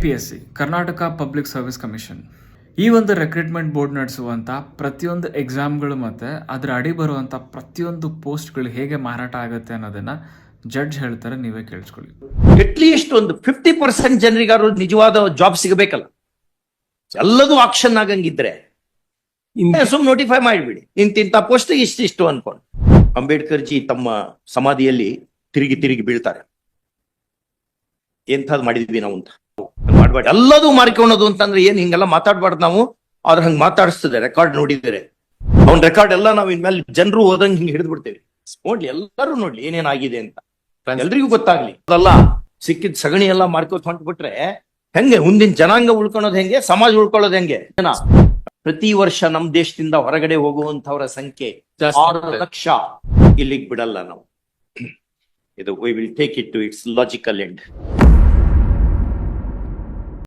KPSC Karnataka public service commission ಈ ಒಂದು recruitment board ನಡೆಸುವಂಥ ಪ್ರತಿಯೊಂದು ಎಕ್ಸಾಮ್ಗಳು ಮತ್ತು ಅದರ ಅಡಿ ಬರುವಂಥ ಪ್ರತಿಯೊಂದು ಪೋಸ್ಟ್ಗಳು ಹೇಗೆ ಮಾರಾಟ ಆಗುತ್ತೆ ಅನ್ನೋದನ್ನು ಜಡ್ಜ್ ಹೇಳ್ತಾರೆ, ನೀವೇ ಕೇಳಿಸ್ಕೊಳ್ಳಿ. ಅಟ್ಲೀಸ್ಟ್ ಒಂದು 50% ಜನರಿಗಾರು ನಿಜವಾದ ಜಾಬ್ ಸಿಗಬೇಕಲ್ಲ. ಎಲ್ಲದೂ ಆಕ್ಷನ್ ಆಗಂಗಿದ್ರೆ ಸುಮ್ ನೋಟಿಫೈ ಮಾಡಿಬಿಡಿ, ಇಂತಿಂತ ಪೋಸ್ಟ್ ಇಷ್ಟಿಷ್ಟು ಅನ್ಕೊಂಡು. ಅಂಬೇಡ್ಕರ್ ಜಿ ತಮ್ಮ ಸಮಾಧಿಯಲ್ಲಿ ತಿರುಗಿ ತಿರುಗಿ ಬೀಳ್ತಾರೆ. ಎಂಥದ್ ಮಾಡಿದ್ವಿ ನಾವು ಅಂತ ಮಾಡ್ಬಾರ್ದು. ಎಲ್ಲದೂ ಮಾರ್ಕೊಳ್ಳೋದು ಅಂತಂದ್ರೆ ಏನ್ ಹಿಂಗೆಲ್ಲ ಮಾತಾಡ್ಬಾರ್ದು ನಾವು. ಆದ್ರೆ ಹಂಗ್ ಮಾತಾಡಿಸ್ತದೆ ರೆಕಾರ್ಡ್ ನೋಡಿದರೆ. ಅವ್ನ ರೆಕಾರ್ಡ್ ಎಲ್ಲ ನಾವು ಇನ್ಮೇಲೆ ಜನರು ಓದಂಗ್ ಹಿಂಗ್ ಹಿಡಿದು ಬಿಡ್ತೇವೆ. ನೋಡ್ಲಿ, ಎಲ್ಲರೂ ನೋಡ್ಲಿ ಏನೇನಾಗಿದೆ ಅಂತ, ಎಲ್ರಿಗೂ ಗೊತ್ತಾಗ್ಲಿ. ಅದಲ್ಲ ಸಿಕ್ಕಿದ್ ಸಗಣಿ ಎಲ್ಲ ಮಾರ್ಕೋತ್ ಹೊಂಟ್ಬಿಟ್ರೆ ಹೆಂಗೆ ಮುಂದಿನ ಜನಾಂಗ ಉಳ್ಕೊಳ್ಳೋದು ಹೆಂಗೆ, ಸಮಾಜ ಉಳ್ಕೊಳ್ಳೋದು ಹೆಂಗೆ? ಪ್ರತಿ ವರ್ಷ ನಮ್ ದೇಶದಿಂದ ಹೊರಗಡೆ ಹೋಗುವಂತವರ ಸಂಖ್ಯೆ 6 ಲಕ್ಷ. ಇಲ್ಲಿಗೆ ಬಿಡಲ್ಲ ನಾವು. ಇದು we will take it to its logical end.